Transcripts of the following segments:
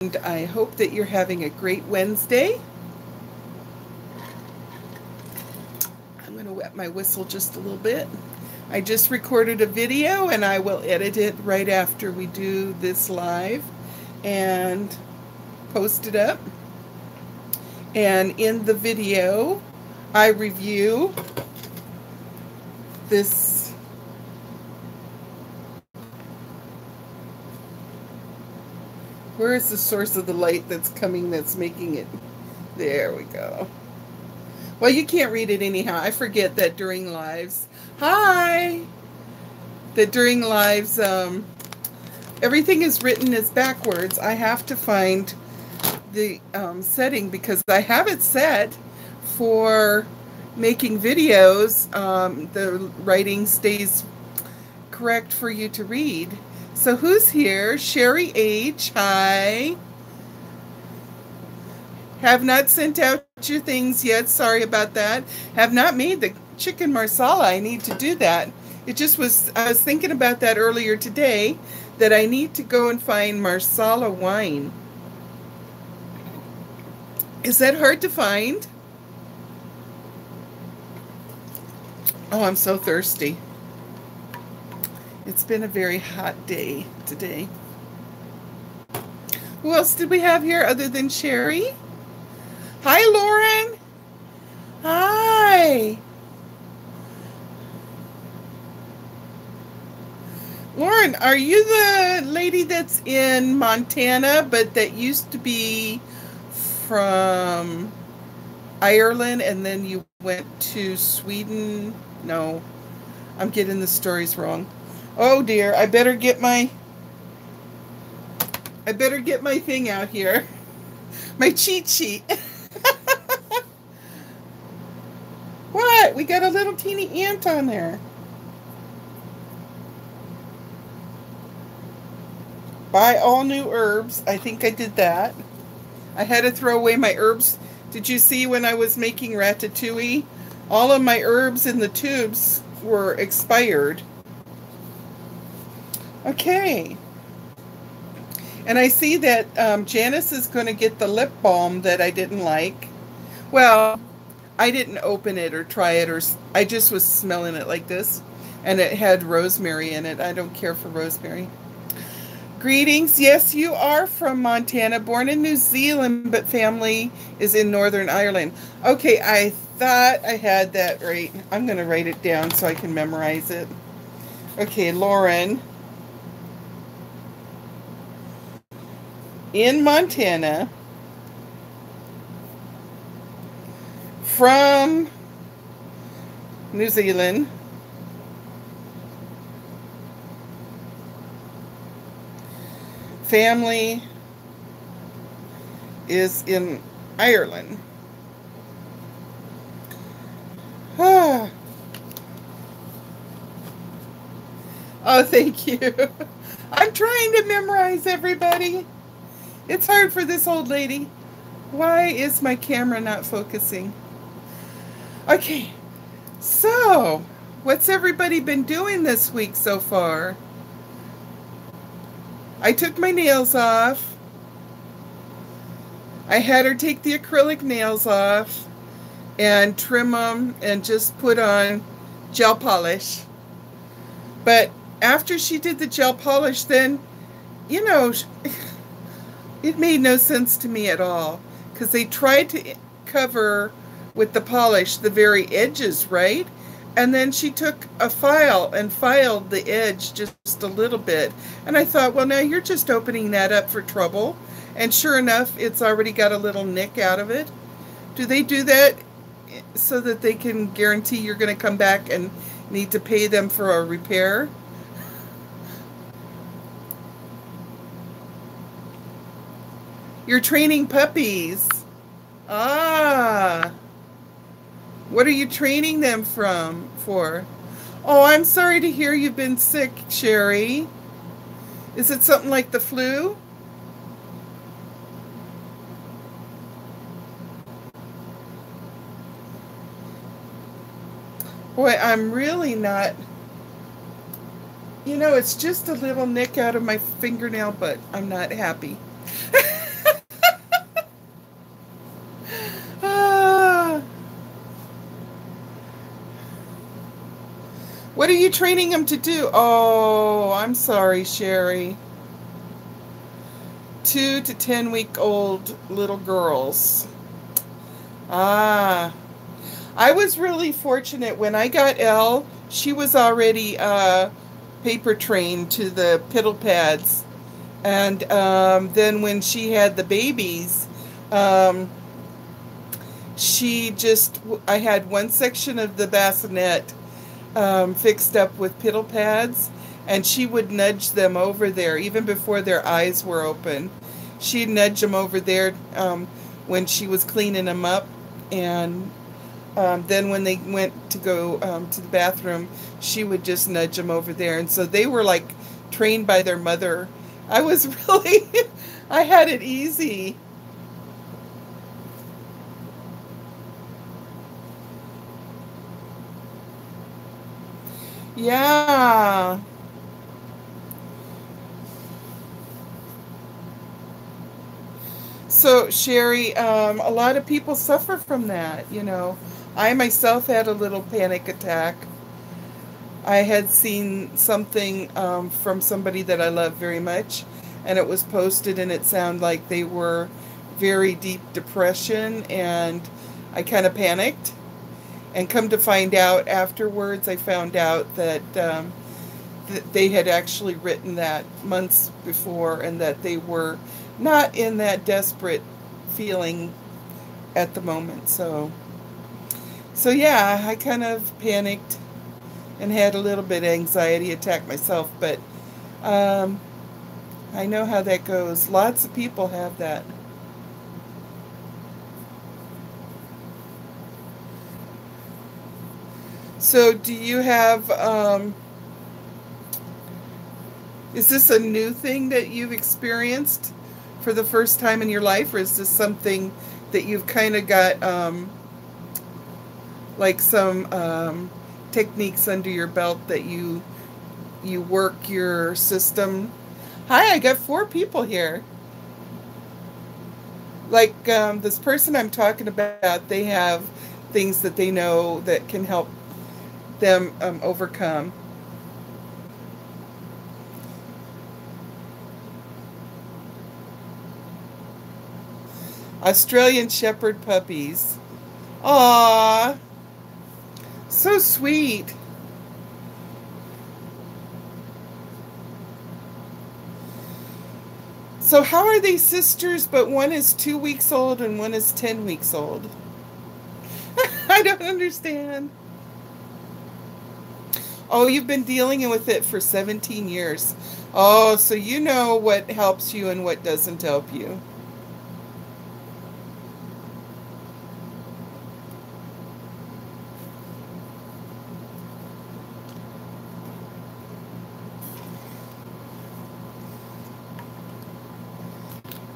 And I hope that you're having a great Wednesday. I'm going to wet my whistle just a little bit. I just recorded a video and I will edit it right after we do this live and post it up. And in the video, I review this where is the source of the light that's coming that's making it? There we go. Well, you can't read it anyhow. I forget that during lives. Hi! That during lives, everything is written as backwards. I have to find the setting because I have it set for making videos. The writing stays correct for you to read. So who's here? Sherry H. Hi. Have not sent out your things yet. Sorry about that. Have not made the chicken marsala. I need to do that. It just was, I was thinking about that earlier today, that I need to go and find marsala wine. Is that hard to find? Oh, I'm so thirsty. It's been a very hot day today. Who else did we have here other than Sherry? Hi, Lauren. Hi. Lauren, are you the lady that's in Montana, but that used to be from Ireland and then you went to Sweden? No, I'm getting the stories wrong. Oh dear, I better get my thing out here. My cheat sheet. What? We got a little teeny ant on there. Buy all new herbs. I think I did that. I had to throw away my herbs. Did you see when I was making ratatouille? All of my herbs in the tubes were expired. Okay. And I see that Janice is going to get the lip balm that I didn't like. Well, I didn't open it or try it, or I just was smelling it like this. And it had rosemary in it. I don't care for rosemary. Greetings. Yes, you are from Montana, born in New Zealand, but family is in Northern Ireland. Okay, I thought I had that right. I'm going to write it down so I can memorize it. Okay, Lauren. In Montana, from New Zealand, family is in Ireland. Oh, thank you. I'm trying to memorize, everybody. It's hard for this old lady. Why is my camera not focusing? Okay, so what's everybody been doing this week so far? I took my nails off. I had her take the acrylic nails off and trim them and just put on gel polish. But after she did the gel polish, then, you know, it made no sense to me at all, because they tried to cover with the polish the very edges, right? And then she took a file and filed the edge just a little bit. And I thought, well, now you're just opening that up for trouble. And sure enough, it's already got a little nick out of it. Do they do that so that they can guarantee you're going to come back and need to pay them for a repair? You're training puppies. Ah. What are you training them for? Oh, I'm sorry to hear you've been sick, Sherry. Is it something like the flu? Boy, I'm really not. You know, it's just a little nick out of my fingernail, but I'm not happy. What are you training them to do? Oh, I'm sorry, Sherry. 2 to 10 week old little girls. Ah, I was really fortunate when I got Elle. She was already paper trained to the piddle pads, and then when she had the babies, um, I had one section of the bassinet fixed up with piddle pads, and she would nudge them over there even before their eyes were open. She'd nudge them over there when she was cleaning them up, and then when they went to go to the bathroom, she would just nudge them over there. And so they were like trained by their mother. I was really, I had it easy. Yeah. So, Sherry, a lot of people suffer from that, you know. I myself had a little panic attack. I had seen something from somebody that I love very much, and it was posted, and it sounded like they were very deep depression, and I kind of panicked. And come to find out afterwards, I found out that they had actually written that months before, and that they were not in that desperate feeling at the moment. So yeah, I kind of panicked and had a little bit of anxiety attack myself, but um, I know how that goes. Lots of people have that. So do you have, is this a new thing that you've experienced for the first time in your life, or is this something that you've kind of got like some techniques under your belt that you work your system? Hi, I got 4 people here. Like this person I'm talking about, they have things that they know that can help them overcome. Australian Shepherd puppies. Aww, so sweet. So how are they sisters, but one is 2 weeks old and one is 10 weeks old? I don't understand. Oh, you've been dealing with it for 17 years. Oh, so you know what helps you and what doesn't help you.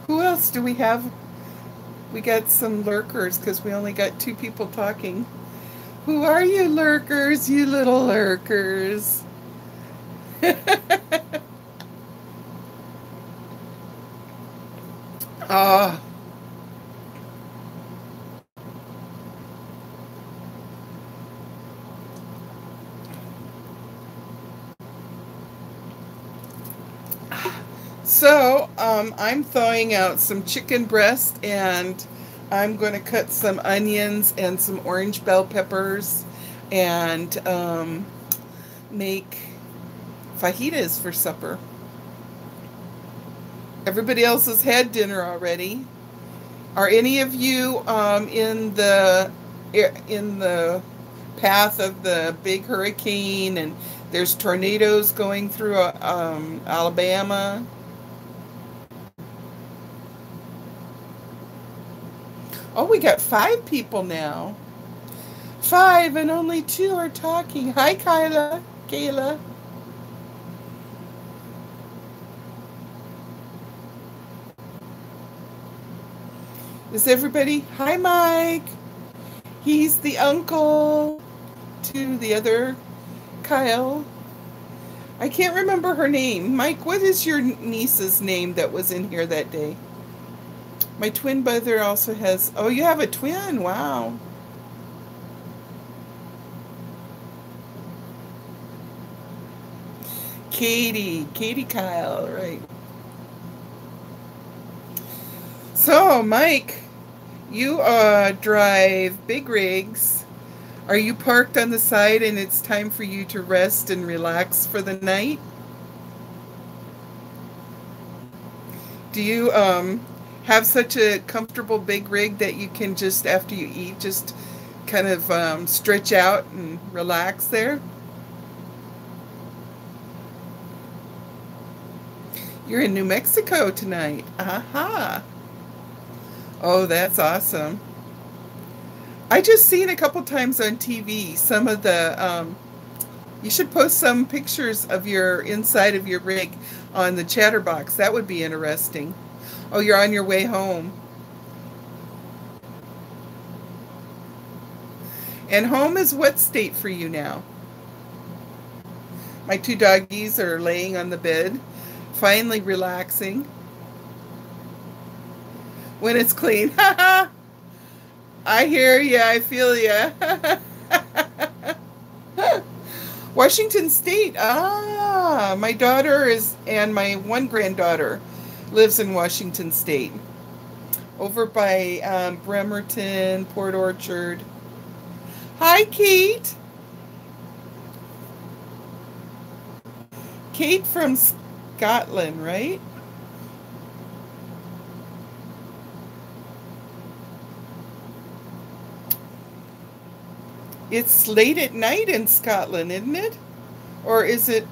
Who else do we have? We got some lurkers because we only got 2 people talking. Who are you lurkers, you little lurkers? Ah. So, I'm thawing out some chicken breast, and I'm going to cut some onions and some orange bell peppers and make fajitas for supper. Everybody else has had dinner already. Are any of you in the path of the big hurricane, and there's tornadoes going through Alabama? Oh, we got 5 people now. 5 and only 2 are talking. Hi, Kyla. Kayla. Is everybody? Hi, Mike. He's the uncle to the other Kyle. I can't remember her name. Mike, what is your niece's name that was in here that day? My twin brother also has... Oh, you have a twin. Wow. Katie Kyle, right. So, Mike, you drive big rigs. Are you parked on the side and it's time for you to rest and relax for the night? Do you have such a comfortable big rig that you can just, after you eat, just kind of stretch out and relax there? You're in New Mexico tonight. Aha. Oh, that's awesome. I just seen a couple times on TV some of the, you should post some pictures of your inside of your rig on the Chatterbox. That would be interesting. Oh, you're on your way home. And home is what state for you now? My two doggies are laying on the bed, finally relaxing. When it's clean. I hear ya, I feel ya. Washington State. Ah, my daughter is, and my one granddaughter lives in Washington State. Over by Bremerton, Port Orchard. Hi, Kate. Kate from Scotland, right? It's late at night in Scotland, isn't it? Or is it,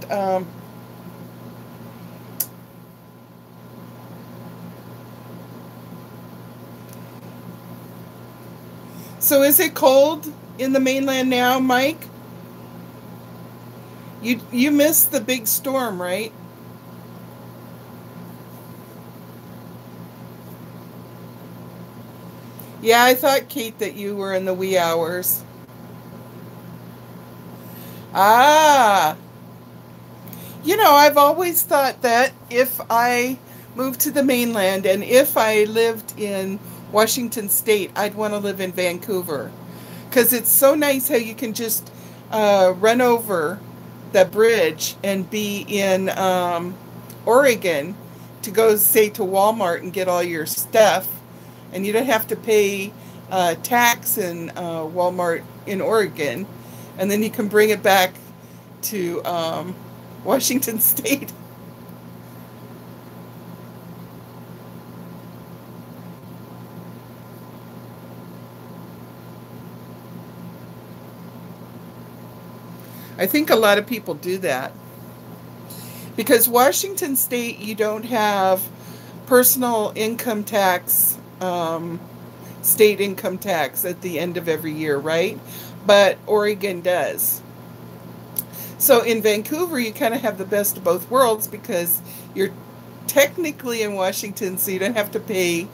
so is it cold in the mainland now, Mike? You missed the big storm, right? Yeah, I thought, Kate, that you were in the wee hours. Ah, I've always thought that if I moved to the mainland and if I lived in Washington State, I'd want to live in Vancouver. Because it's so nice how you can just run over the bridge and be in Oregon to go, say, to Walmart and get all your stuff. And you don't have to pay tax in Walmart in Oregon. And then you can bring it back to Washington State. I think a lot of people do that. Because Washington State, you don't have personal income tax, state income tax at the end of every year, right? But Oregon does. So in Vancouver, you kind of have the best of both worlds because you're technically in Washington, so you don't have to pay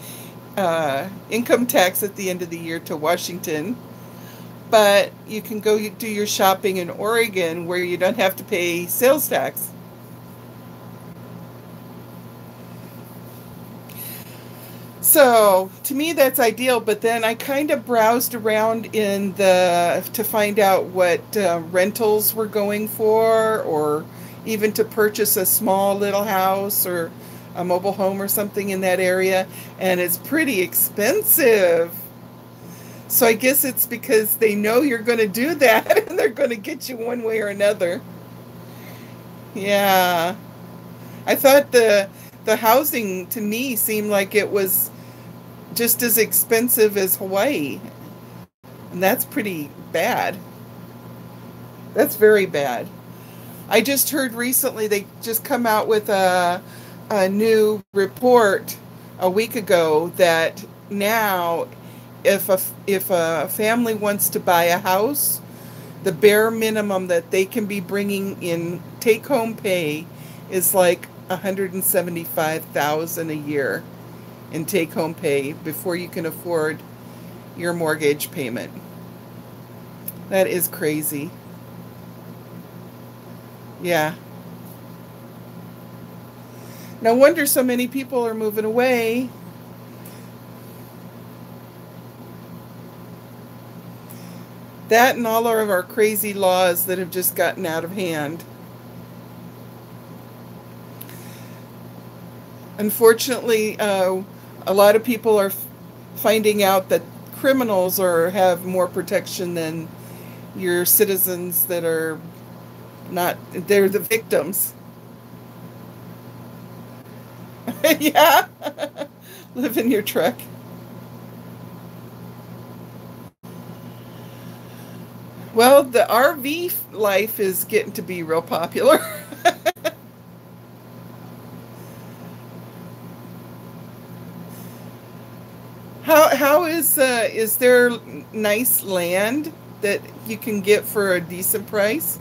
income tax at the end of the year to Washington. But you can go do your shopping in Oregon where you don't have to pay sales tax. So to me, that's ideal. But then I kind of browsed around to find out what rentals were going for, or even to purchase a small little house or a mobile home or something in that area, and it's pretty expensive. So I guess it's because they know you're going to do that, and they're going to get you one way or another. Yeah, I thought the housing to me seemed like it was just as expensive as Hawaii. And that's pretty bad. That's very bad. I just heard recently they just come out with a new report a week ago that now if a family wants to buy a house, the bare minimum that they can be bringing in take-home pay is like 175,000 a year in take-home pay before you can afford your mortgage payment. That is crazy. Yeah. No wonder so many people are moving away. That and all of our crazy laws that have just gotten out of hand. Unfortunately, a lot of people are finding out that criminals have more protection than your citizens that are not, they're the victims. Yeah. Live in your truck. Well, the RV life is getting to be real popular. How is there nice land that you can get for a decent price?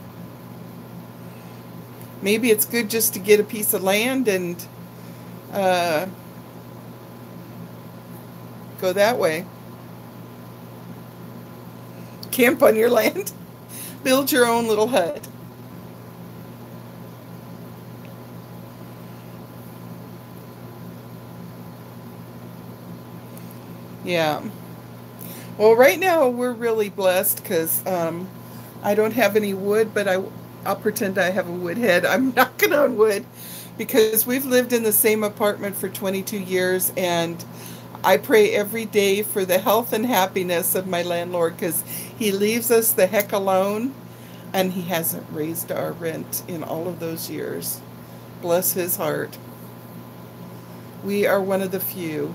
Maybe it's good just to get a piece of land and uh, go that way. Camp on your land. Build your own little hut. Yeah. Well, right now we're really blessed because I don't have any wood, but I'll pretend I have a wood head. I'm knocking on wood because we've lived in the same apartment for 22 years, and I pray every day for the health and happiness of my landlord because he leaves us the heck alone and he hasn't raised our rent in all of those years. Bless his heart. We are one of the few.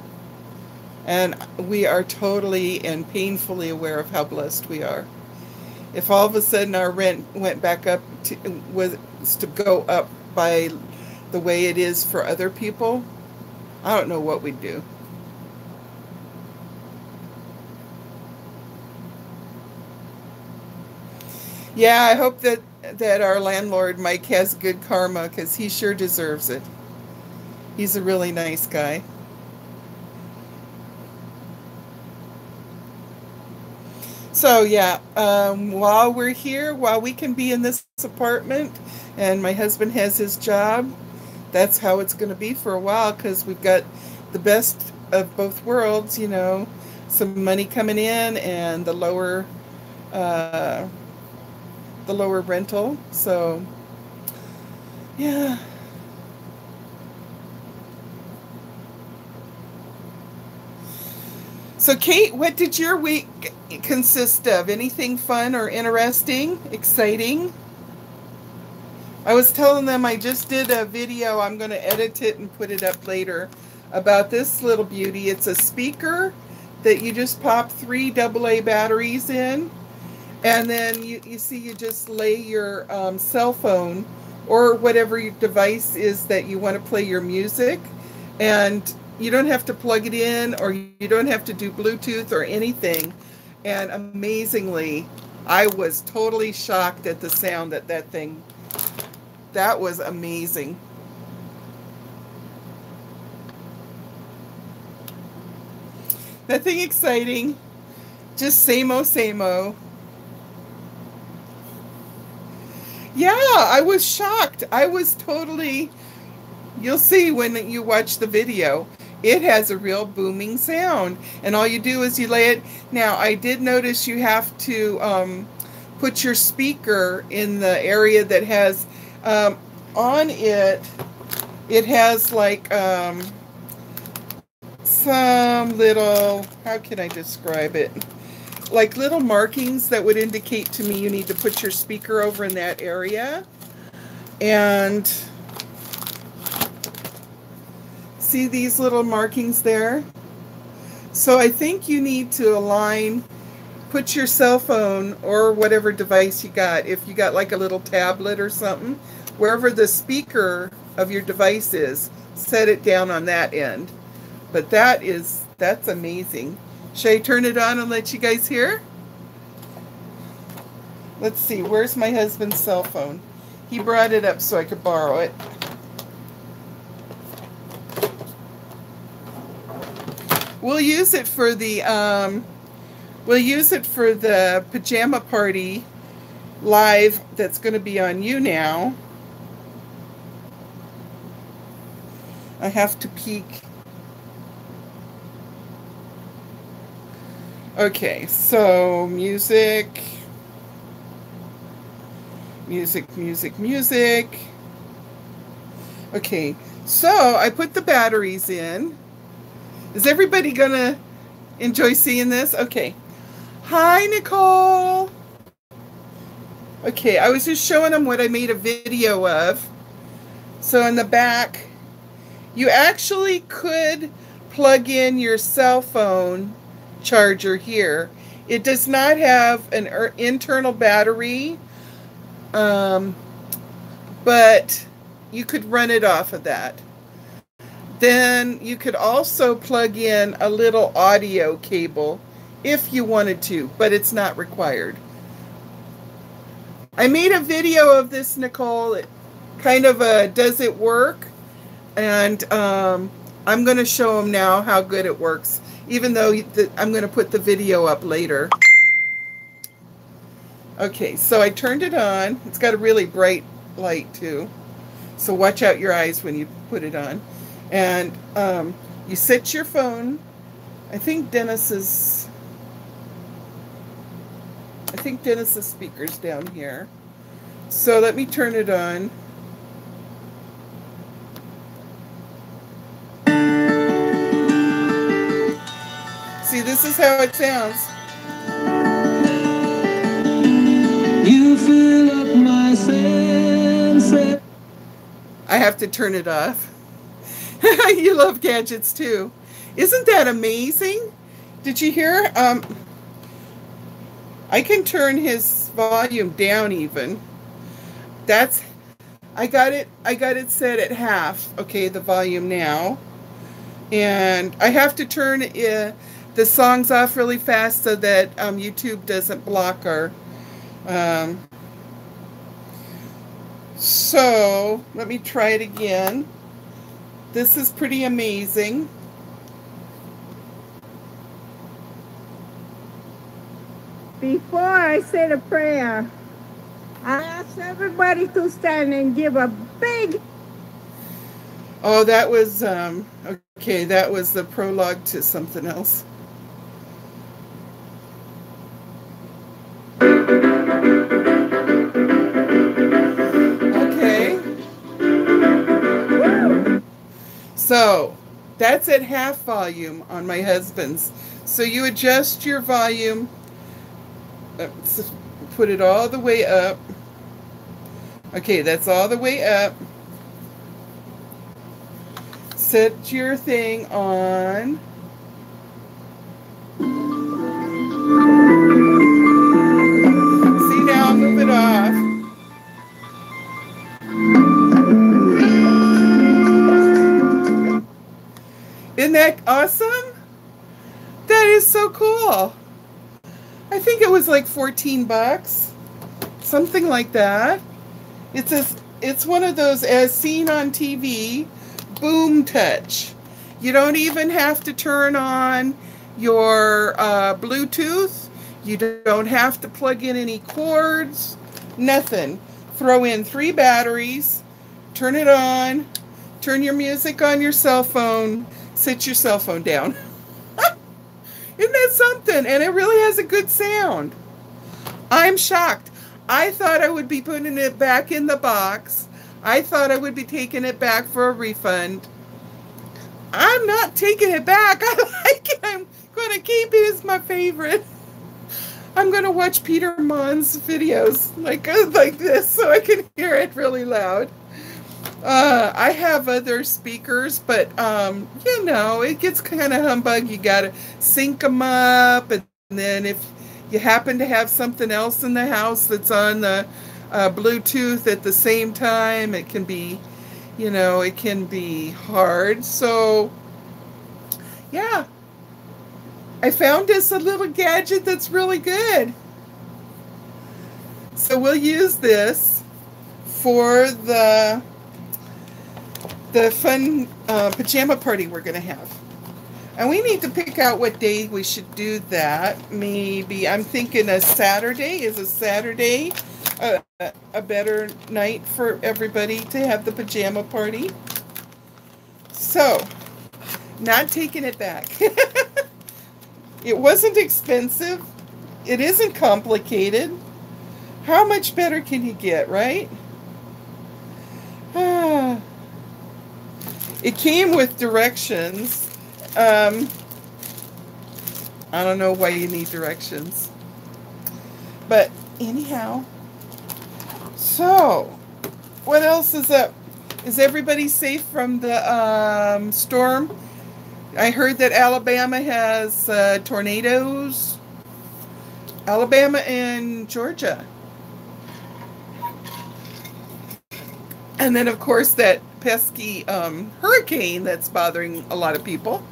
And we are totally and painfully aware of how blessed we are. If all of a sudden our rent went back up was to go up by the way it is for other people, I don't know what we'd do. Yeah, I hope that our landlord Mike has good karma because he sure deserves it. He's a really nice guy. So yeah, while we're here, while we can be in this apartment, and my husband has his job, that's how it's going to be for a while because we've got the best of both worlds, some money coming in and uh, the lower rental. So yeah. So Kate, what did your week consist of? Anything fun or interesting, exciting? I was telling them I just did a video. I'm going to edit it and put it up later about this little beauty. It's a speaker that you just pop 3 AA batteries in, and then you see you just lay your cell phone or whatever your device is that you want to play your music, and you don't have to plug it in or you don't have to do Bluetooth or anything. And amazingly, I was totally shocked at the sound that was amazing. Nothing exciting, just same o. Yeah, I was shocked. I was totally, you'll see when you watch the video. It has a real booming sound, and all you do is you lay it. Now, I did notice you have to put your speaker in the area that has on it. It has like some little, how can I describe it? Like little markings that would indicate to me you need to put your speaker over in that area. And see these little markings there? So I think you need to put your cell phone or whatever device you got, if you got like a little tablet or something, wherever the speaker of your device is, set it down on that end. But that's amazing. Should I turn it on and let you guys hear? Let's see, where's my husband's cell phone? He brought it up so I could borrow it. We'll use it for the pajama party live that's going to be on You Now. I have to peek. Okay, so music. Okay, So I put the batteries in. Is everybody gonna enjoy seeing this? Okay. Hi, Nicole. Okay, I was just showing them what I made a video of. So in the back, you actually could plug in your cell phone charger here. It does not have an internal battery, but you could run it off of that. Then you could also plug in a little audio cable if you wanted to, but it's not required. I made a video of this, Nicole. It kind of does it work? And I'm going to show them now how good it works, even though I'm going to put the video up later. Okay, so I turned it on. It's got a really bright light too, so watch out your eyes when you put it on. And you set your phone. I think Dennis's speaker's down here. So let me turn it on. See, this is how it sounds. You fill up my senses. I have to turn it off. You love gadgets too. Isn't that amazing? Did you hear? I can turn his volume down even. I got it set at half. Okay, the volume now. And I have to turn the songs off really fast so that YouTube doesn't block our so let me try it again. This is pretty amazing. Before I say the prayer, I ask everybody to stand and give a big... Oh, that was, okay, that was the prologue to something else. Okay. So, that's at half volume on my husband's. So you adjust your volume, put it all the way up. Okay, that's all the way up. Set your thing on. See, now I'll move it off. Isn't that awesome? That is so cool. I think it was like 14 bucks. Something like that. It's one of those as seen on TV, boom touch. You don't even have to turn on your Bluetooth. You don't have to plug in any cords. Nothing. Throw in 3 batteries. Turn it on. Turn your music on your cell phone. Sit your cell phone down. Isn't that something? And it really has a good sound. I'm shocked. I thought I would be putting it back in the box. I thought I would be taking it back for a refund. I'm not taking it back. I like it. I'm going to keep it as my favorite. I'm going to watch Peter Mon's videos like this so I can hear it really loud. I have other speakers, but, you know, it gets kind of humbug. You got to sync them up. And then if you happen to have something else in the house that's on the Bluetooth at the same time, it can be, you know, it can be hard. So, yeah, I found this a little gadget that's really good. So we'll use this for the fun pajama party we're going to have. And we need to pick out what day we should do that. Maybe, I'm thinking a Saturday. Is a Saturday a better night for everybody to have the pajama party? So, not taking it back. It wasn't expensive. It isn't complicated. How much better can you get, right? It came with directions. I don't know why you need directions. But anyhow, so what else is up? Is everybody safe from the storm? I heard that Alabama has tornadoes. Alabama and Georgia. And then, of course, that pesky hurricane that's bothering a lot of people.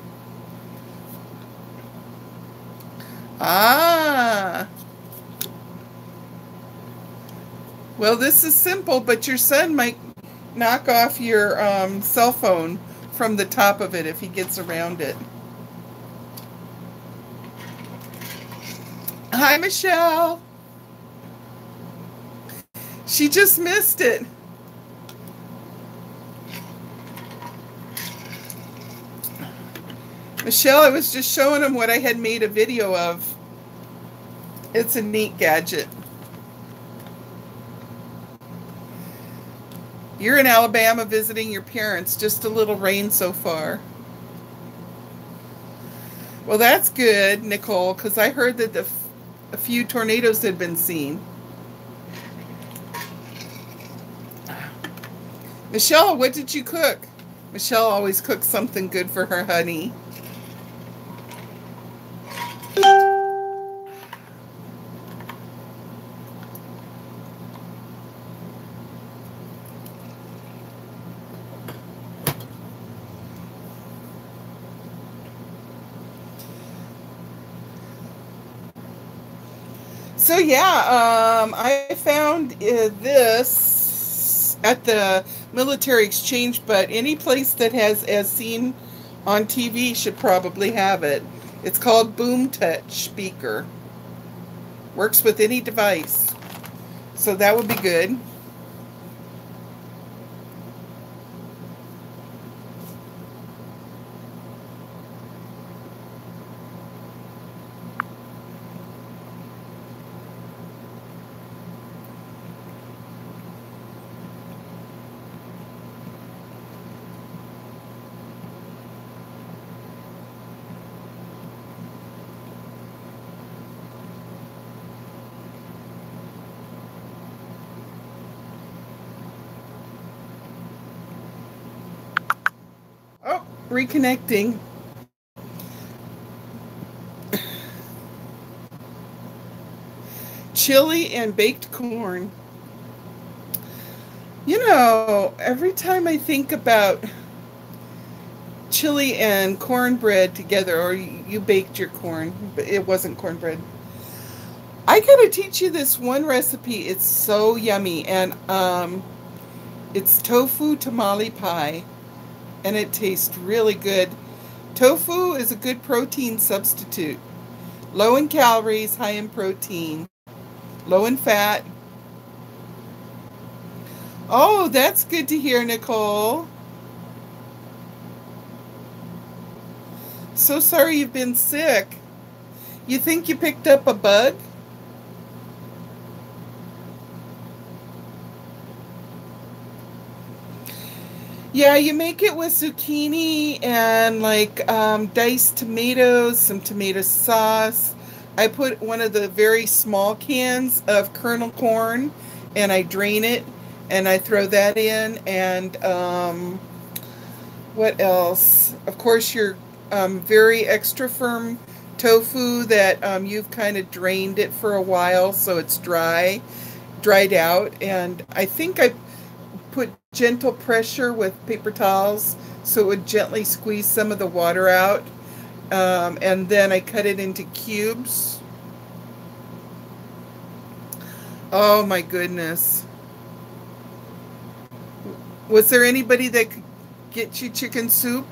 Ah. Well, this is simple, but your son might knock off your cell phone from the top of it if he gets around it. Hi, Michelle. She just missed it. Michelle, I was just showing him what I had made a video of. It's a neat gadget. You're in Alabama visiting your parents. Just a little rain so far. Well, that's good, Nicole, because I heard that a few tornadoes had been seen. Michelle, what did you cook? Michelle always cooks something good for her honey. So yeah, I found this at the military exchange, but any place that has as seen on TV should probably have it. It's called Boom Touch speaker. Works with any device. So that would be good. Oh, reconnecting. Chili and baked corn. You know, every time I think about chili and cornbread together, or you baked your corn, but it wasn't cornbread. I gotta teach you this one recipe. It's so yummy, and it's tofu tamale pie, and it tastes really good. Tofu is a good protein substitute. Low in calories, high in protein, low in fat. Oh, that's good to hear, Nicole. So sorry you've been sick. You think you picked up a bug? Yeah, you make it with zucchini and like diced tomatoes, some tomato sauce. I put one of the very small cans of kernel corn and I drain it and I throw that in. And what else? Of course, your very extra firm tofu that you've kind of drained it for a while so it's dried out. And I think I put gentle pressure with paper towels so it would gently squeeze some of the water out. And then I cut it into cubes. Oh my goodness. Was there anybody that could get you chicken soup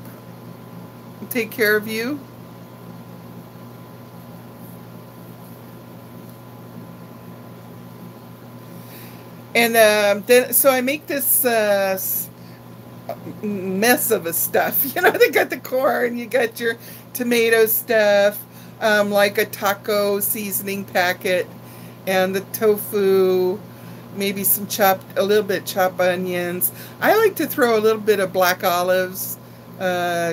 and take care of you? And then, so I make this mess of a stuff. You know, they got the corn, you got your tomato stuff, like a taco seasoning packet, and the tofu, maybe some a little bit chopped onions. I like to throw a little bit of black olives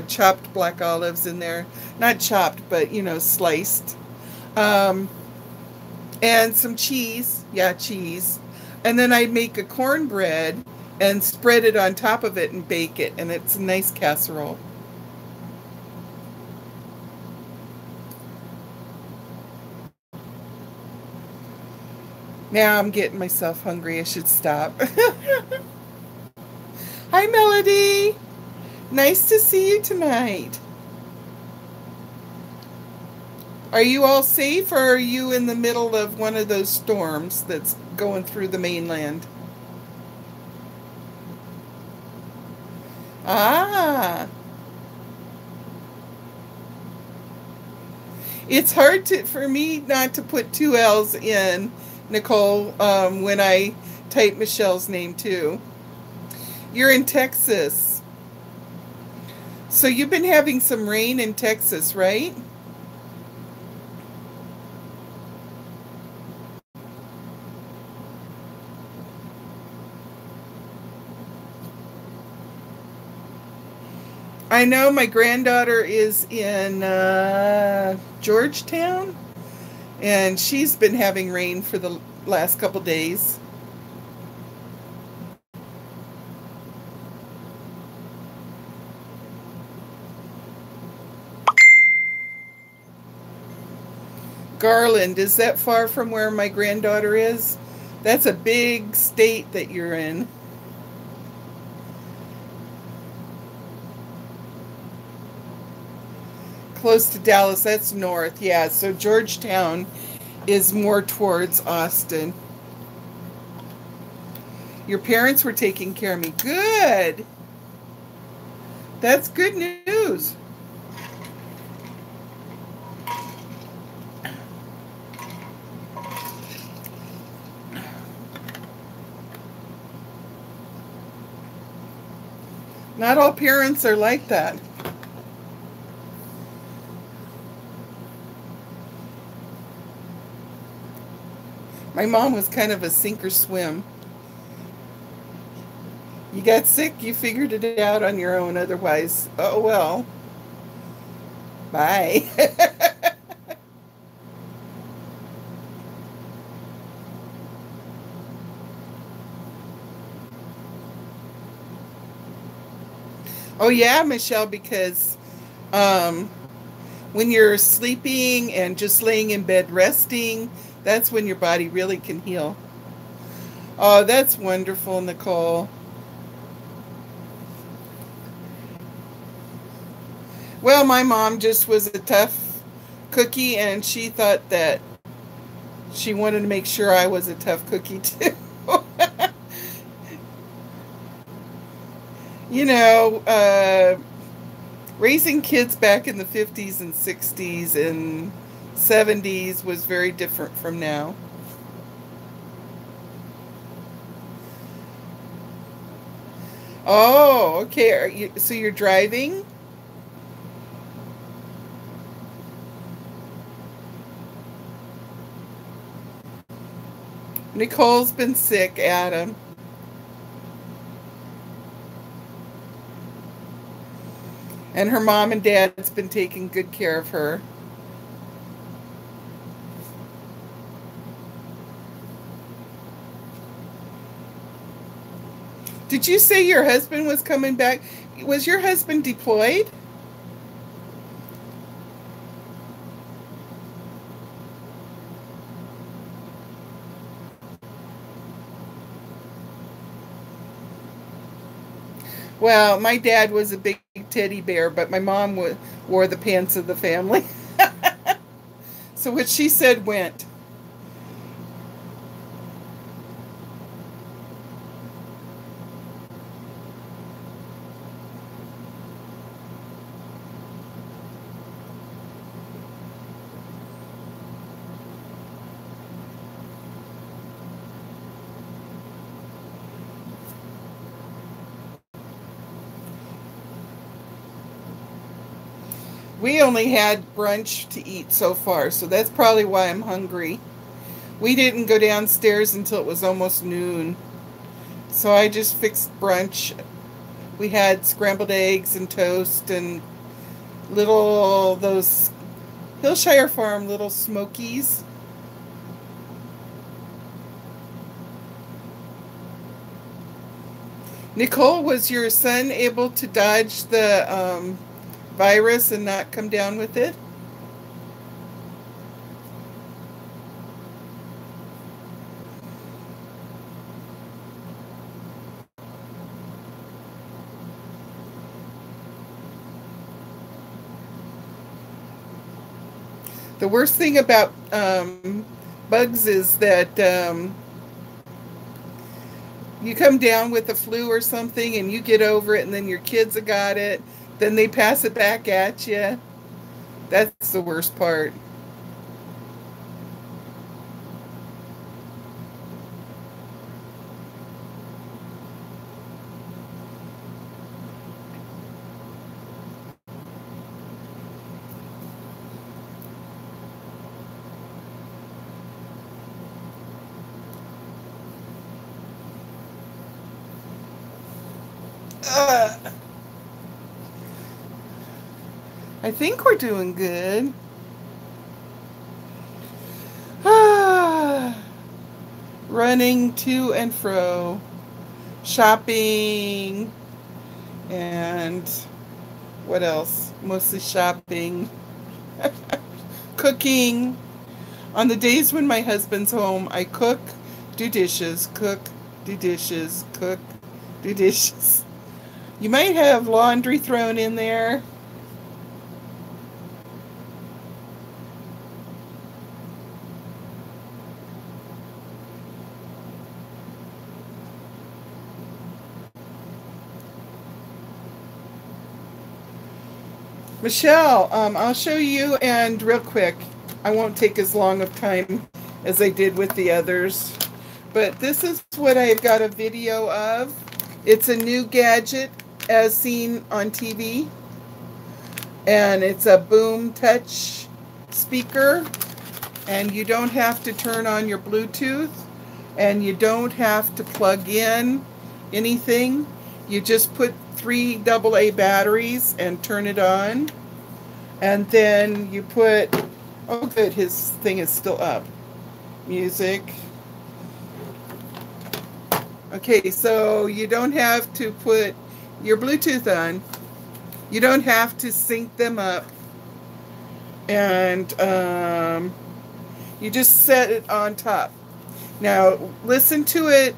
chopped black olives in there. Not chopped, but, you know, sliced. And some cheese. Yeah, cheese. And then I make a cornbread and spread it on top of it and bake it. And it's a nice casserole. Now I'm getting myself hungry. I should stop. Hi, Melody. Nice to see you tonight. Are you all safe, or are you in the middle of one of those storms that's going through the mainland? Ah. It's hard for me not to put two L's in, Nicole, when I type Michelle's name too. You're in Texas. So you've been having some rain in Texas, right? I know my granddaughter is in Georgetown, and she's been having rain for the last couple days. Garland, is that far from where my granddaughter is? That's a big state that you're in. Close to Dallas, that's north. Yeah, so Georgetown is more towards Austin. Your parents were taking care of me. Good. That's good news. Not all parents are like that. My mom was kind of a sink or swim. You got sick, you figured it out on your own. Otherwise, oh well. Bye. Oh yeah, Michelle, because when you're sleeping and just laying in bed resting, that's when your body really can heal. Oh, that's wonderful, Nicole. Well, my mom just was a tough cookie, and she thought that she wanted to make sure I was a tough cookie too. You know, raising kids back in the 50s and 60s and 70s was very different from now. Oh, okay. So you're driving? Nicole's been sick, Adam. And her mom and dad's been taking good care of her. Did you say your husband was coming back? Was your husband deployed? Well, my dad was a big teddy bear, but my mom wore the pants of the family. So what she said went. We only had brunch to eat so far, so that's probably why I'm hungry. We didn't go downstairs until it was almost noon. So I just fixed brunch We had scrambled eggs and toast and little, those Hillshire Farm little smokies. Nicole, was your son able to dodge the virus and not come down with it? The worst thing about bugs is that you come down with the flu or something and you get over it and then your kids have got it. Then they pass it back at you. That's the worst part. I think we're doing good. Running to and fro, shopping, and what else? Mostly shopping, cooking. On the days when my husband's home, I cook, do dishes, cook, do dishes, cook, do dishes. You might have laundry thrown in there. Michelle, I'll show you, and real quick, I won't take as long of time as I did with the others, but this is what I've got a video of. It's a new gadget as seen on TV, and it's a Boom Touch speaker, and you don't have to turn on your Bluetooth, and you don't have to plug in anything. You just put 3 AA batteries and turn it on, and then you put, oh good, his thing is still up, music. Okay, so you don't have to put your Bluetooth on, you don't have to sync them up, and you just set it on top. Now listen to it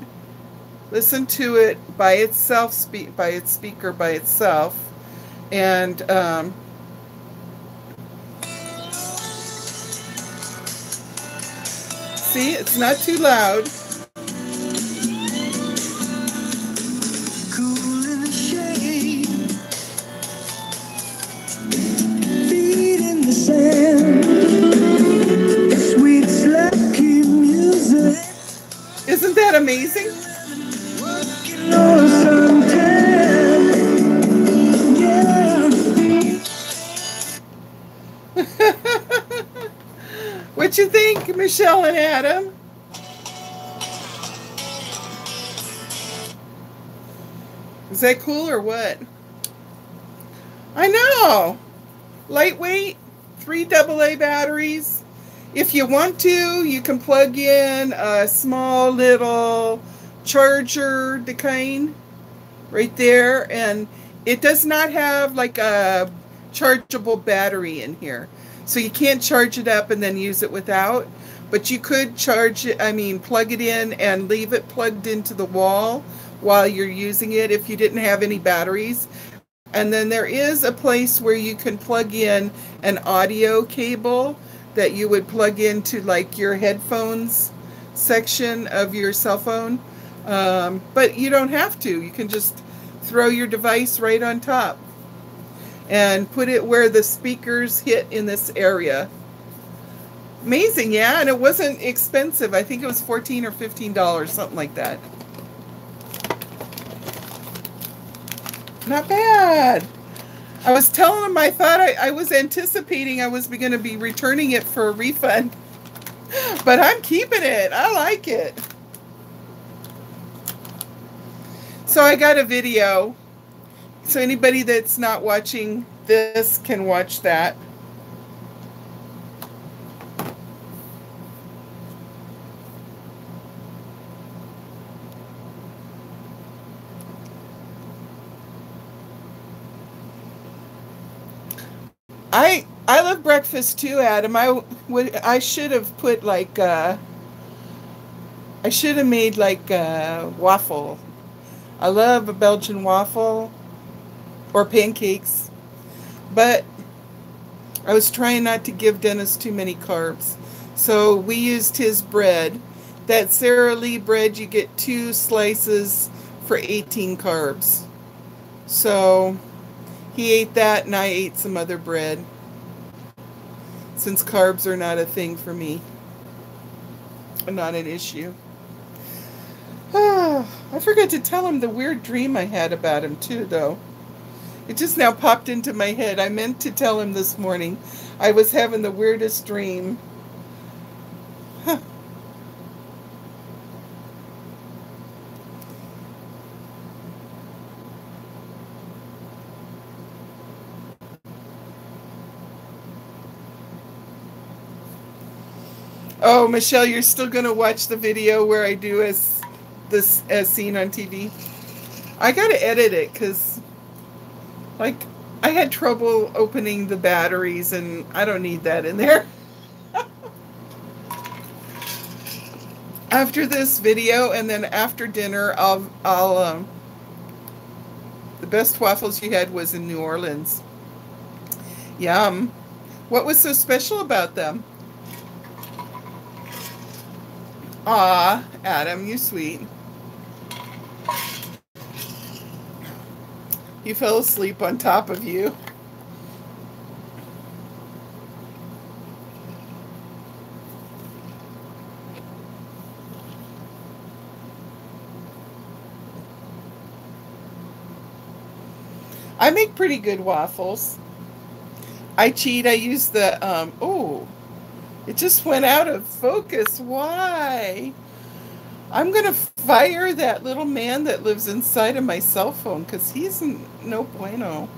by itself, by its speaker by itself, and see, it's not too loud. Cool in the shade, feet in the sand, sweet slucky music. Isn't that amazing? What you think, Michelle and Adam? Is that cool or what? I know. Lightweight, 3 AA batteries. If you want to, you can plug in a small little charger decane right there, and it does not have like a chargeable battery in here, so you can't charge it up and then use it without, but you could charge it, plug it in and leave it plugged into the wall while you're using it if you didn't have any batteries. And then there is a place where you can plug in an audio cable that you would plug into like your headphones section of your cell phone. But you don't have to. You can just throw your device right on top and put it where the speakers hit in this area. Amazing, yeah? And it wasn't expensive. I think it was $14 or $15, something like that. Not bad. I was telling them I thought I was anticipating I was going to be returning it for a refund. But I'm keeping it. I like it. So I got a video, So anybody that's not watching this can watch that. I love breakfast too, Adam. I should have put like I should have made like a waffle. I love a Belgian waffle or pancakes, but I was trying not to give Dennis too many carbs. So we used his bread. That Sara Lee bread, you get 2 slices for 18 carbs. So he ate that and I ate some other bread, since carbs are not a thing for me. Not an issue. I forgot to tell him the weird dream I had about him too, though. It just now popped into my head. I meant to tell him this morning. I was having the weirdest dream. Huh. Oh, Michelle, you're still going to watch the video where I do as seen on TV? I got to edit it because, like, I had trouble opening the batteries and I don't need that in there. After this video and then after dinner, I'll the best waffles you had was in New Orleans. Yum. What was so special about them? Aw, Adam, you sweet. He fell asleep on top of you. I make pretty good waffles. I cheat. I use the, oh, it just went out of focus. Why? I'm going to fire that little man that lives inside of my cell phone because he's no bueno.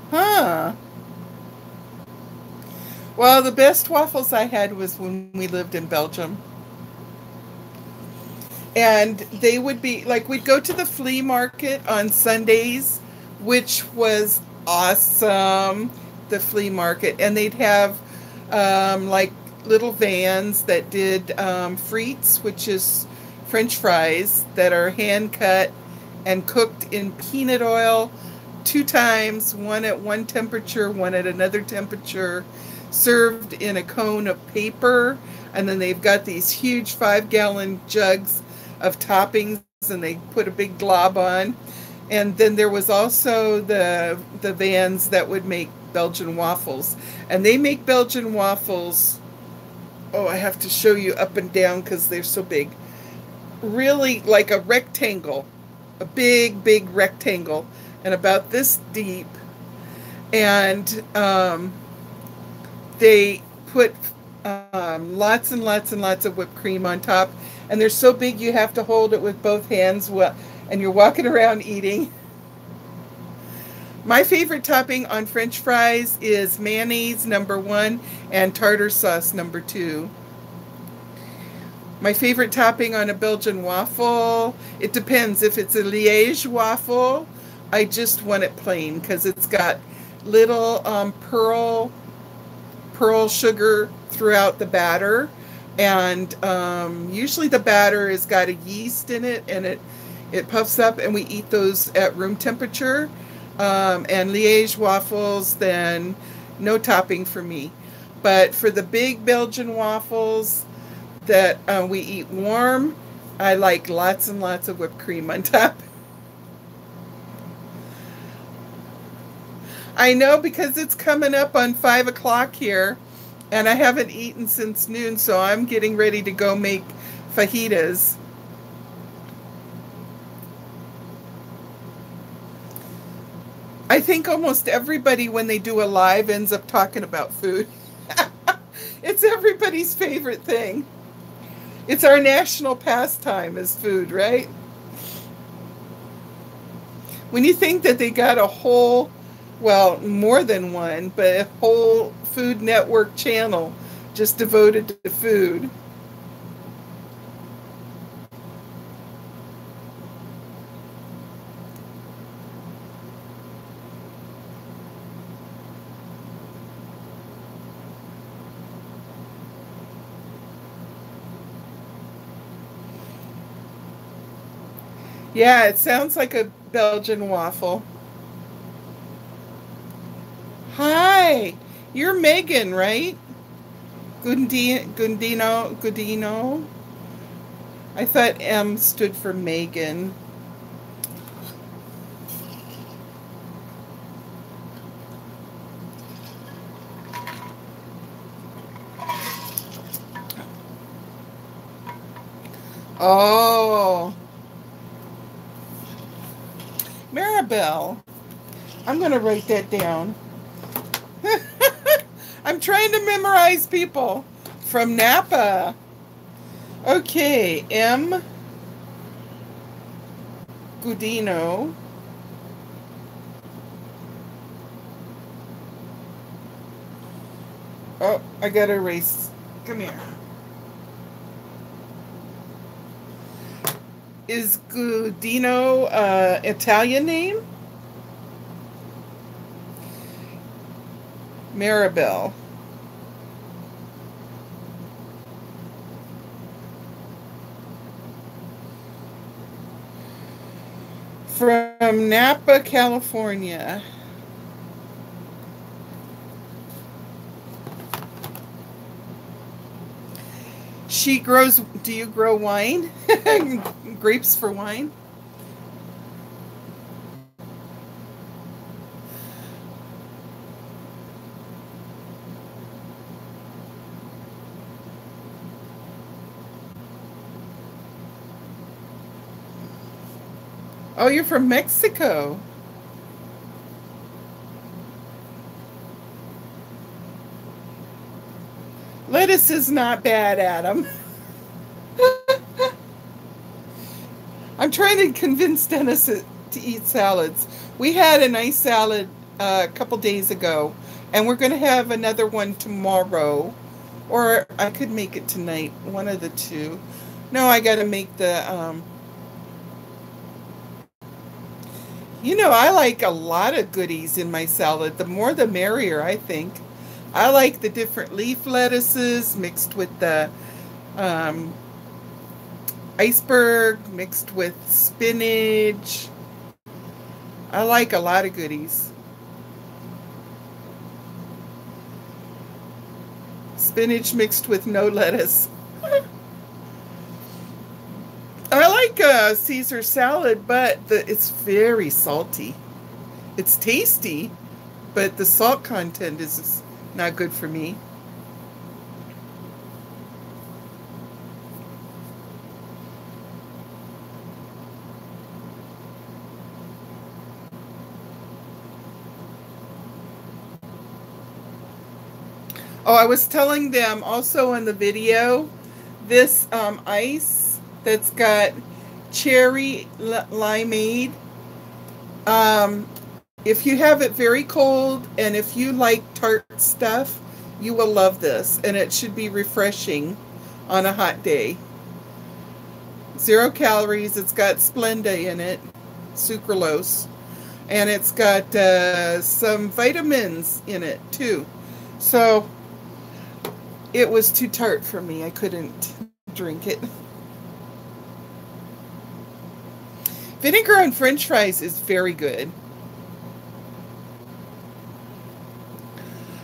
Huh. Well, the best waffles I had was when we lived in Belgium. And they would be, like, we'd go to the flea market on Sundays, which was awesome, the flea market. And they'd have, like, little vans that did frites, which is French fries that are hand-cut and cooked in peanut oil 2 times, one at one temperature, one at another temperature, served in a cone of paper. And then they've got these huge 5-gallon jugs of toppings, and they put a big glob on. And then there was also the vans that would make Belgian waffles, and they make Belgian waffles, oh, I have to show you up and down because they're so big, really like a rectangle, a big rectangle, and about this deep. And they put lots and lots and lots of whipped cream on top. And they're so big you have to hold it with both hands, and you're walking around eating. My favorite topping on French fries is mayonnaise, #1, and tartar sauce, #2. My favorite topping on a Belgian waffle, it depends. If it's a Liège waffle, I just want it plain because it's got little pearl sugar throughout the batter. And usually the batter has got a yeast in it, and it puffs up, and we eat those at room temperature. And Liège waffles, then no topping for me. But for the big Belgian waffles that we eat warm, I like lots and lots of whipped cream on top. I know, because it's coming up on 5 o'clock here. And I haven't eaten since noon, so I'm getting ready to go make fajitas. I think almost everybody, when they do a live, ends up talking about food. It's everybody's favorite thing. It's our national pastime as food, right? When you think that they got a whole, well, more than one, but a whole Food Network channel just devoted to food. Yeah, it sounds like a Belgian waffle. Hi, you're Megan, right? Gundino. I thought M stood for Megan. Oh, Maribel. I'm going to write that down. I'm trying to memorize people from Napa. Okay, M. Gudino. Oh, I got to erase. Come here. Is Gudino Italian name? Maribel. From Napa, California. She grows, do you grow wine? Grapes for wine? Oh, you're from Mexico. Lettuce is not bad, Adam. I'm trying to convince Dennis to eat salads. We had a nice salad a couple days ago, and we're going to have another one tomorrow. Or I could make it tonight, one of the two. No, I got to make the... You know, I like a lot of goodies in my salad. The more the merrier, I think. I like the different leaf lettuces mixed with the iceberg, mixed with spinach. I like a lot of goodies. Spinach mixed with no lettuce. I like Caesar salad, but it's very salty. It's tasty, but the salt content is not good for me. Oh, I was telling them also in the video, this ice that's got cherry limeade. If you have it very cold and if you like tart stuff, you will love this. And it should be refreshing on a hot day. 0 calories. It's got Splenda in it, sucralose. And it's got some vitamins in it too. So it was too tart for me. I couldn't drink it. Vinegar on French fries is very good.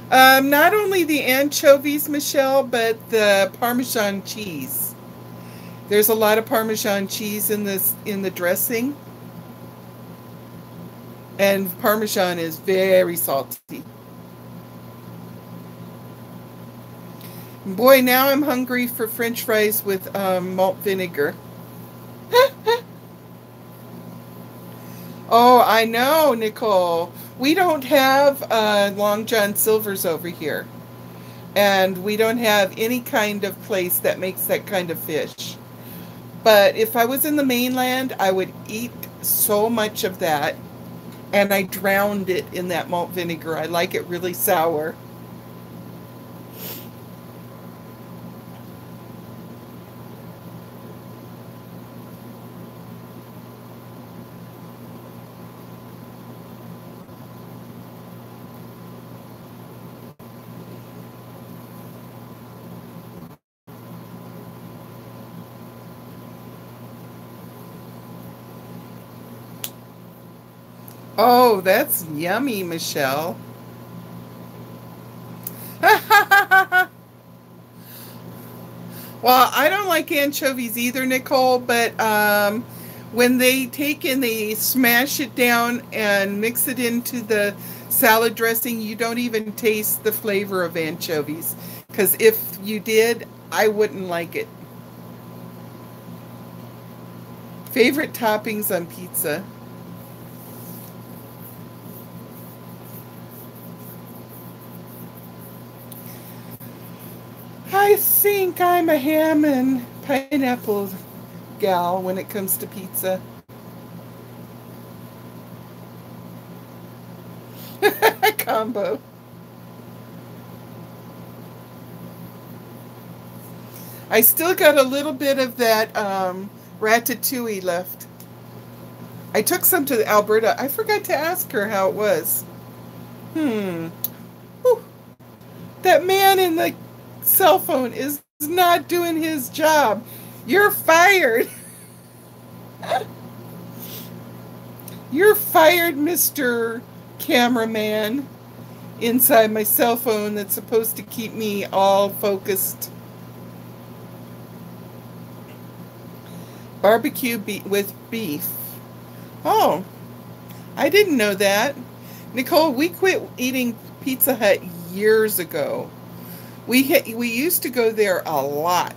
Not only the anchovies, Michelle, but the Parmesan cheese. There's a lot of Parmesan cheese in the dressing. And Parmesan is very salty. Boy, now I'm hungry for French fries with malt vinegar. Oh, I know, Nicole. We don't have Long John Silver's over here. And we don't have any kind of place that makes that kind of fish. But if I was in the mainland, I would eat so much of that, and I drowned it in that malt vinegar. I like it really sour. Oh, that's yummy, Michelle. Well, I don't like anchovies either, Nicole, but when they take and they smash it down and mix it into the salad dressing, you don't even taste the flavor of anchovies. Because if you did, I wouldn't like it. Favorite toppings on pizza? I think I'm a ham and pineapple gal when it comes to pizza. Combo. I still got a little bit of that ratatouille left. I took some to Alberta. I forgot to ask her how it was. Hmm. Whew. That man in the cell phone is not doing his job. You're fired. You're fired, Mr. Cameraman, inside my cell phone that's supposed to keep me all focused. Barbecue with beef. Oh, I didn't know that. Nicole, we quit eating Pizza Hut years ago. We used to go there a lot.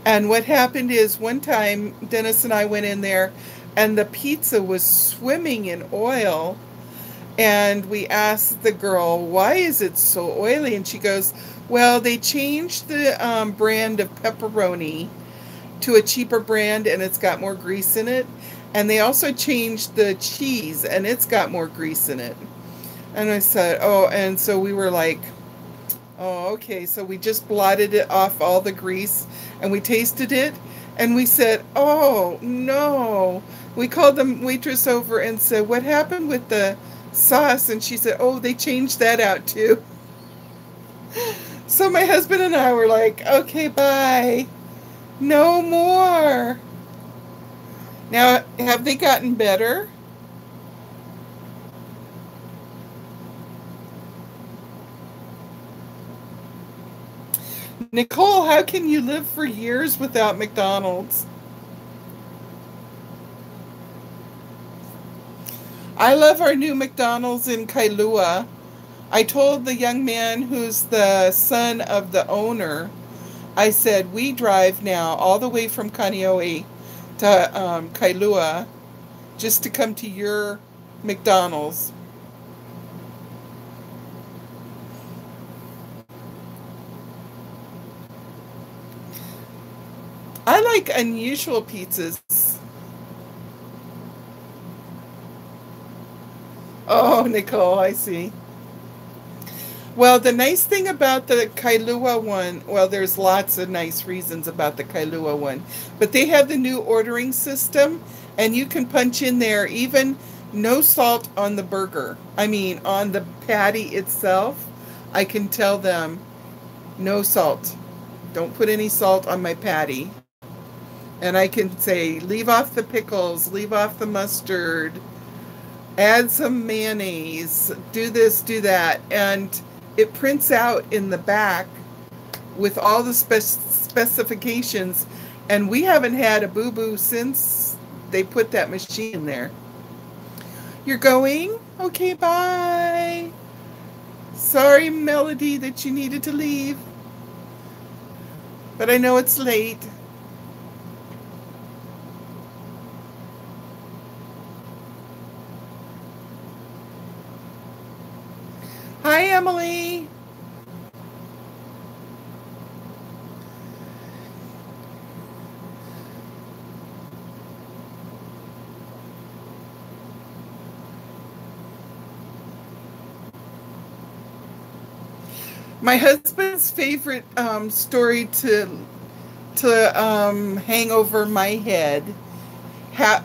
And what happened is one time Dennis and I went in there and the pizza was swimming in oil. And we asked the girl, why is it so oily? And she goes, well, they changed the brand of pepperoni to a cheaper brand and it's got more grease in it. And they also changed the cheese and it's got more grease in it. And I said, oh, and so we were like, oh, okay. So we just blotted it off all the grease and we tasted it and we said, oh, no. We called the waitress over and said, what happened with the sauce? And she said, oh, they changed that out too. So my husband and I were like, okay, bye. No more. Now, have they gotten better? Nicole, how can you live for years without McDonald's? I love our new McDonald's in Kailua. I told the young man who's the son of the owner, I said, we drive now all the way from Kaneohe to Kailua just to come to your McDonald's. I like unusual pizzas. Oh, Nicole, I see. Well, the nice thing about the Kailua one, well, there's lots of nice reasons about the Kailua one, but they have the new ordering system, and you can punch in there even no salt on the burger. I mean, on the patty itself, I can tell them no salt. Don't put any salt on my patty. And I can say, leave off the pickles, leave off the mustard, add some mayonnaise, do this, do that. And it prints out in the back with all the specifications. And we haven't had a boo-boo since they put that machine in there. You're going? Okay, bye. Sorry, Melody, that you needed to leave. But I know it's late. Hi, Emily. My husband's favorite story to hang over my head.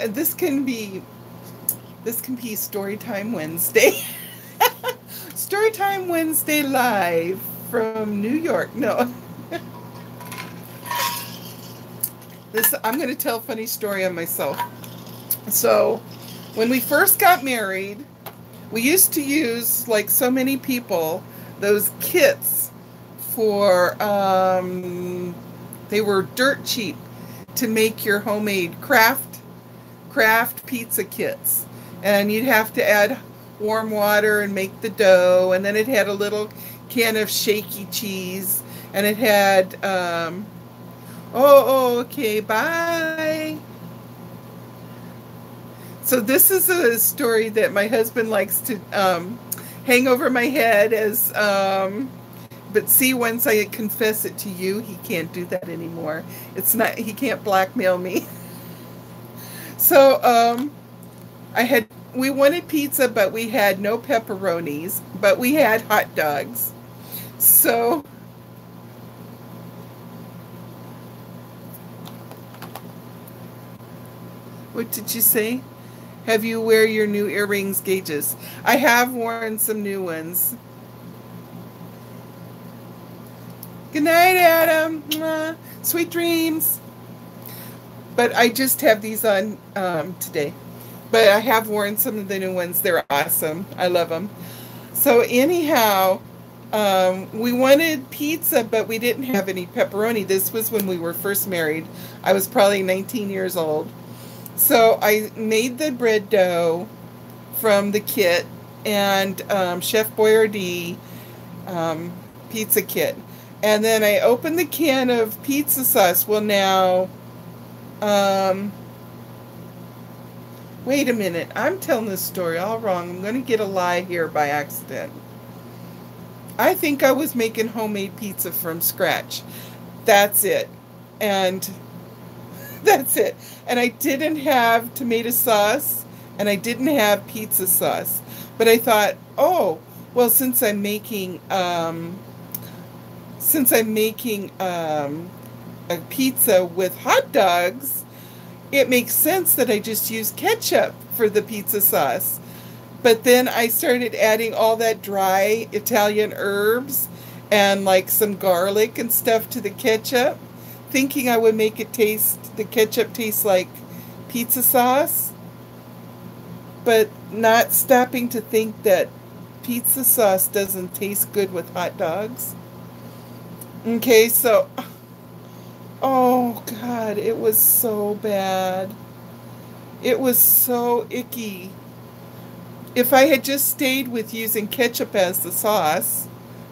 This can be Storytime Wednesday. Storytime Wednesday live from New York. No. I'm going to tell a funny story on myself. So, when we first got married, we used to use, like so many people, those kits for, they were dirt cheap to make your homemade craft pizza kits. And you'd have to add warm water and make the dough, and then it had a little can of shaky cheese, and it had, okay, bye. So this is a story that my husband likes to hang over my head as, but see, once I confess it to you, he can't do that anymore. He can't blackmail me. So we wanted pizza, but we had no pepperonis, but we had hot dogs. So what did you say? Have you wear your new earrings gauges? I have worn some new ones. Good night, Adam. Mwah. Sweet dreams. But I just have these on today. But I have worn some of the new ones. They're awesome. I love them. So anyhow, we wanted pizza, but we didn't have any pepperoni. This was when we were first married. I was probably 19 years old. So I made the bread dough from the kit and Chef Boyardee pizza kit. And then I opened the can of pizza sauce. Well, now, wait a minute. I'm telling this story all wrong. I'm going to get a lie here by accident. I think I was making homemade pizza from scratch. That's it. And that's it. And I didn't have tomato sauce, and I didn't have pizza sauce. But I thought, oh, well, since I'm making a pizza with hot dogs, it makes sense that I just use ketchup for the pizza sauce. But then I started adding all that dry Italian herbs and like some garlic and stuff to the ketchup, thinking I would make the ketchup taste like pizza sauce, but not stopping to think that pizza sauce doesn't taste good with hot dogs. Okay, so, oh God, it was so bad. It was so icky. If I had just stayed with using ketchup as the sauce,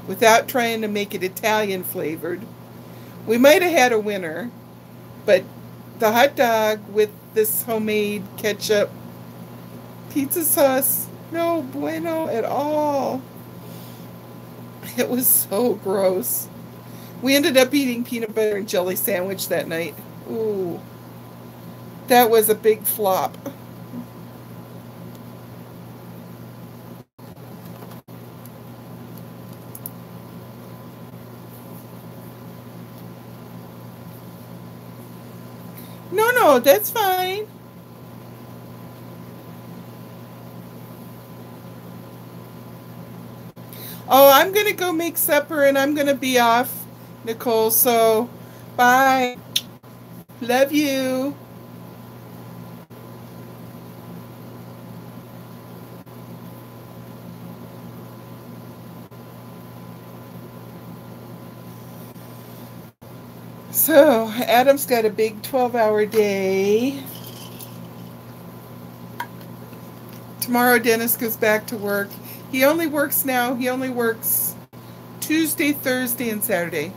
without trying to make it Italian flavored, we might have had a winner. But the hot dog with this homemade ketchup pizza sauce, no bueno at all. It was so gross. We ended up eating peanut butter and jelly sandwich that night. Ooh, that was a big flop. No, that's fine. Oh, I'm going to go make supper and I'm going to be off, Nicole. So, bye. Love you. So, Adam's got a big 12-hour day. Tomorrow, Dennis goes back to work. He only works Tuesday, Thursday, and Saturday.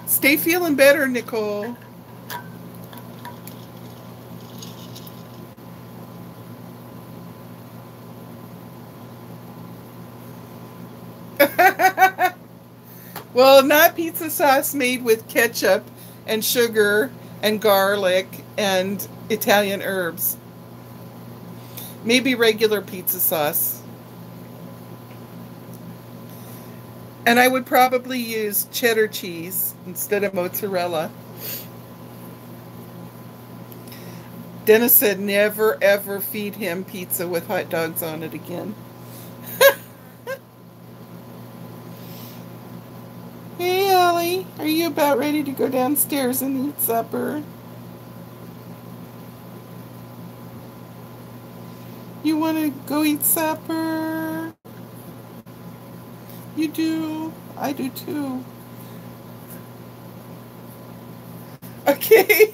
Stay feeling better, Nicole. Well, not pizza sauce made with ketchup and sugar and garlic and Italian herbs. Maybe regular pizza sauce. And I would probably use cheddar cheese instead of mozzarella. Dennis said never ever feed him pizza with hot dogs on it again. Hey Ellie, are you about ready to go downstairs and eat supper? You want to go eat supper? You do? I do too. Okay.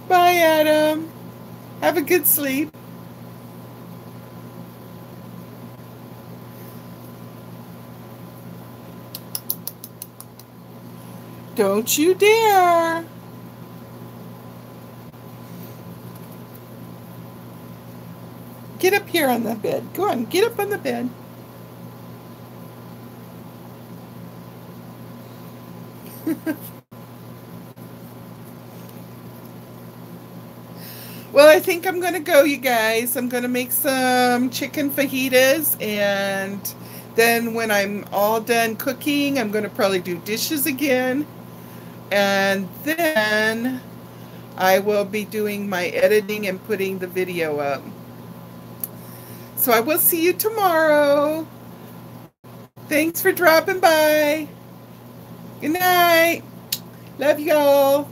Bye, Adam. Have a good sleep. Don't you dare. Get up here on the bed. Go on, get up on the bed. Well, I think I'm going to go, you guys. I'm going to make some chicken fajitas, and then when I'm all done cooking, I'm going to probably do dishes again. And then I will be doing my editing and putting the video up. So I will see you tomorrow. Thanks for dropping by. Good night. Love y'all.